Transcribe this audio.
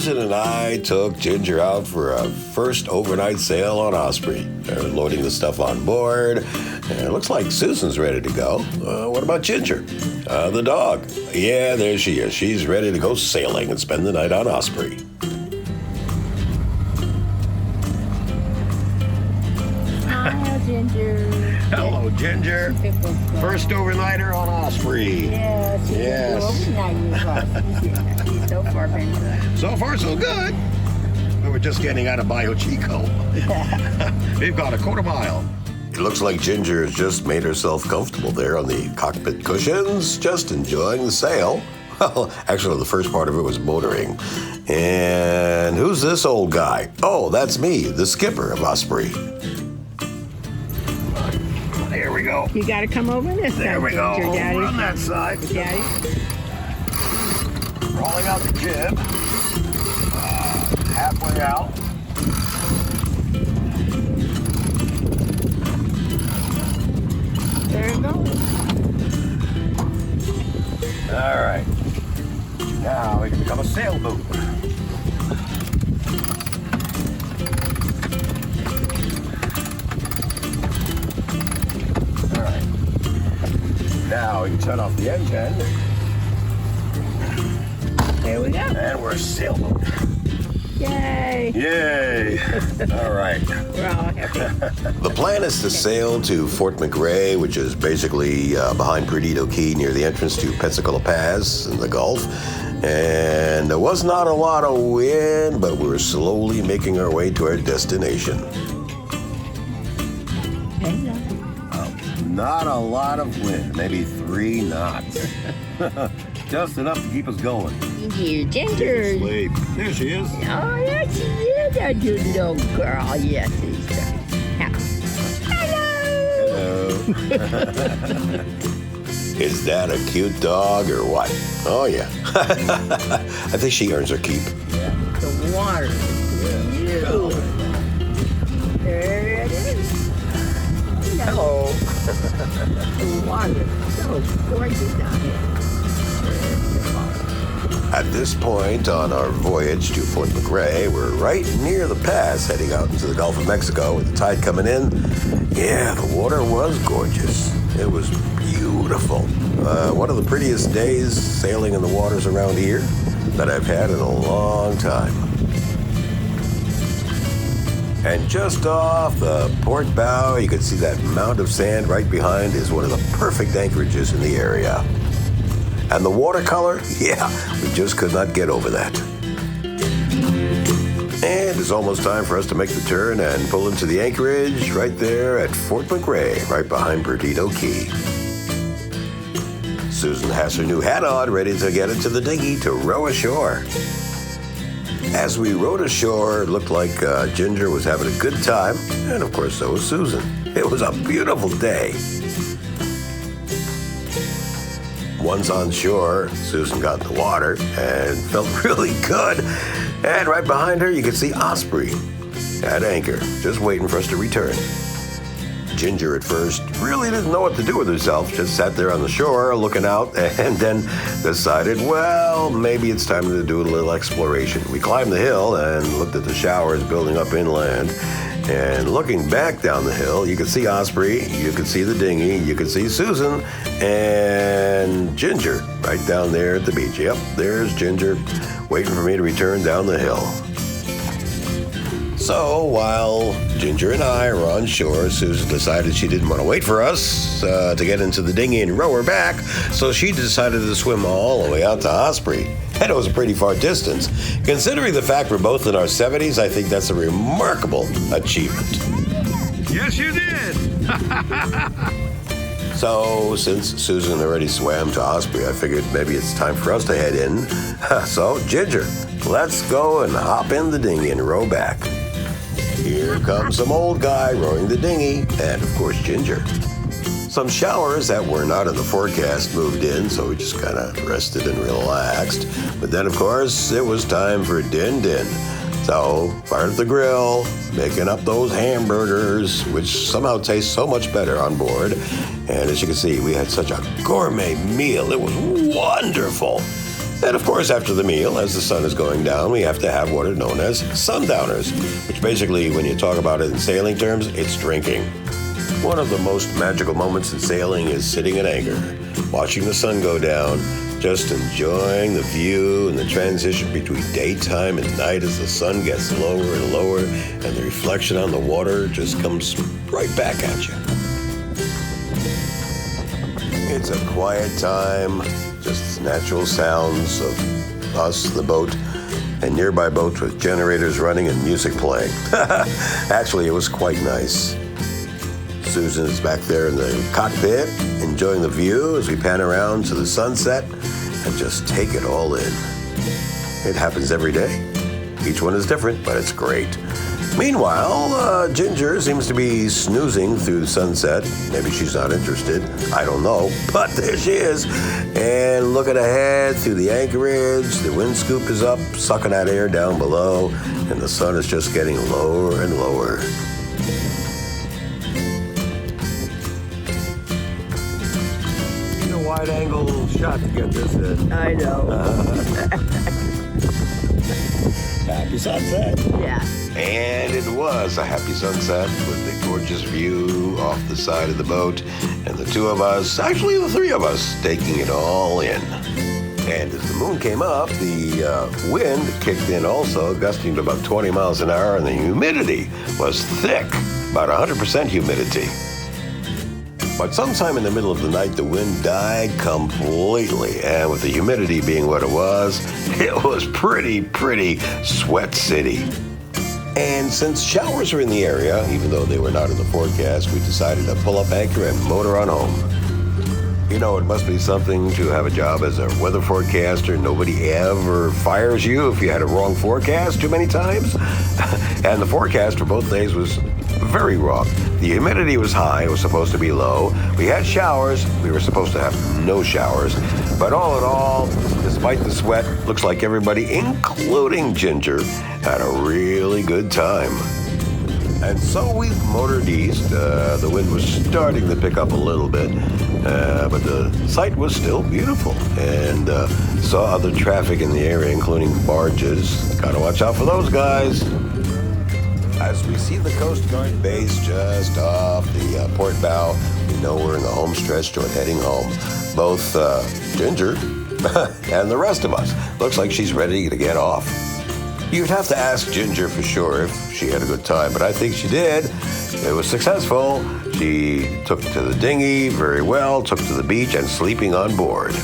Susan and I took Ginger out for a first overnight sail on Osprey. They're loading the stuff on board, and it looks like Susan's ready to go. What about Ginger? The dog. Yeah, there she is. She's ready to go sailing and spend the night on Osprey. Hi, Ginger. Hello, Ginger. First overnighter on Osprey. Yes. She's so far been So far, so good. We were just getting out of Bio Chico. We've got a quarter mile. It looks like Ginger has just made herself comfortable there on the cockpit cushions, just enjoying the sail. Well, actually, the first part of it was motoring. And who's this old guy? Oh, that's me, the skipper of Osprey. There we go. You got to come over this side. There we go. Ginger, Daddy. Over on that side. Daddy. Rolling out the jib. Halfway out. There you go. All right. Now we can become a sailboat. All right. Now we can turn off the engine. There we go. And we're a sailboat. Yay. Yay! All right. We're all happy. The plan is to sail to Fort McRee, which is basically behind Perdido Key near the entrance to Pensacola Pass in the Gulf. And there was not a lot of wind, but we were slowly making our way to our destination. Not a lot of wind, maybe 3 knots. Just enough to keep us going. Ginger. Sleep. There she is. Oh, there she is, that good little girl. Yes, it's Hello. Hello. Is that a cute dog or what? Oh, yeah. I think she earns her keep. Yeah, the water. Yeah. There it is. Hello. The water is so gorgeous down here. At this point on our voyage to Fort McRee, we're right near the pass, heading out into the Gulf of Mexico with the tide coming in. Yeah, the water was gorgeous. It was beautiful. One of the prettiest days sailing in the waters around here that I've had in a long time. And just off the port bow, you can see that mound of sand right behind is one of the perfect anchorages in the area. And the watercolor, yeah, we just could not get over that. And it's almost time for us to make the turn and pull into the anchorage right there at Fort McRee, right behind Perdido Key. Susan has her new hat on, ready to get into the dinghy to row ashore. As we rowed ashore, it looked like Ginger was having a good time, and of course so was Susan. It was a beautiful day. Once on shore, Susan got in the water and felt really good. And right behind her, you could see Osprey at anchor, just waiting for us to return. Ginger at first really didn't know what to do with herself, just sat there on the shore looking out and then decided, well, maybe it's time to do a little exploration. We climbed the hill and looked at the showers building up inland. And looking back down the hill, you could see Osprey, you could see the dinghy, you could see Susan and Ginger right down there at the beach. Yep, there's Ginger waiting for me to return down the hill. So while Ginger and I were on shore, Susan decided she didn't want to wait for us to get into the dinghy and row her back, so she decided to swim all the way out to Osprey. And it was a pretty far distance. Considering the fact we're both in our 70s, I think that's a remarkable achievement. Yes, you did. So, since Susan already swam to Osprey, I figured maybe it's time for us to head in. So, Ginger, let's go and hop in the dinghy and row back. Here comes some old guy rowing the dinghy, and of course, Ginger. Some showers that were not in the forecast moved in, so we just kind of rested and relaxed. But then, of course, it was time for din-din. So, fired up the grill, making up those hamburgers, which somehow taste so much better on board. And as you can see, we had such a gourmet meal. It was wonderful. And of course, after the meal, as the sun is going down, we have to have what are known as sundowners, which basically, when you talk about it in sailing terms, it's drinking. One of the most magical moments in sailing is sitting at anchor, watching the sun go down, just enjoying the view and the transition between daytime and night as the sun gets lower and lower, and the reflection on the water just comes right back at you. It's a quiet time, just natural sounds of us, the boat, and nearby boats with generators running and music playing. Actually, it was quite nice. Susan is back there in the cockpit, enjoying the view as we pan around to the sunset and just take it all in. It happens every day. Each one is different, but it's great. Meanwhile, Ginger seems to be snoozing through the sunset. Maybe she's not interested. I don't know. But there she is. And looking ahead through the anchorage, the wind scoop is up, sucking that air down below, and the sun is just getting lower and lower. Need a wide-angle shot to get this in. I know. Happy sunset. Yeah. And it was a happy sunset with the gorgeous view off the side of the boat, and the two of us, actually the three of us, taking it all in. And as the moon came up, the wind kicked in also, gusting to about 20 miles an hour, and the humidity was thick, about 100% humidity. But sometime in the middle of the night, the wind died completely, and with the humidity being what it was pretty sweat city. And since showers are in the area, even though they were not in the forecast, we decided to pull up anchor and motor on home. You know, it must be something to have a job as a weather forecaster. Nobody ever fires you if you had a wrong forecast too many times. And the forecast for both days was very wrong. The humidity was high, it was supposed to be low. We had showers, we were supposed to have no showers. But all in all, despite the sweat, looks like everybody, including Ginger, had a really good time. And so we motored east. The wind was starting to pick up a little bit, but the sight was still beautiful. And saw other traffic in the area, including barges. Gotta watch out for those guys. As we see the Coast Guard base just off the port bow, we know we're in the home stretch toward heading home. Both Ginger and the rest of us. Looks like she's ready to get off. You'd have to ask Ginger for sure if she had a good time, but I think she did. It was successful. She took to the dinghy very well, took to the beach, and sleeping on board.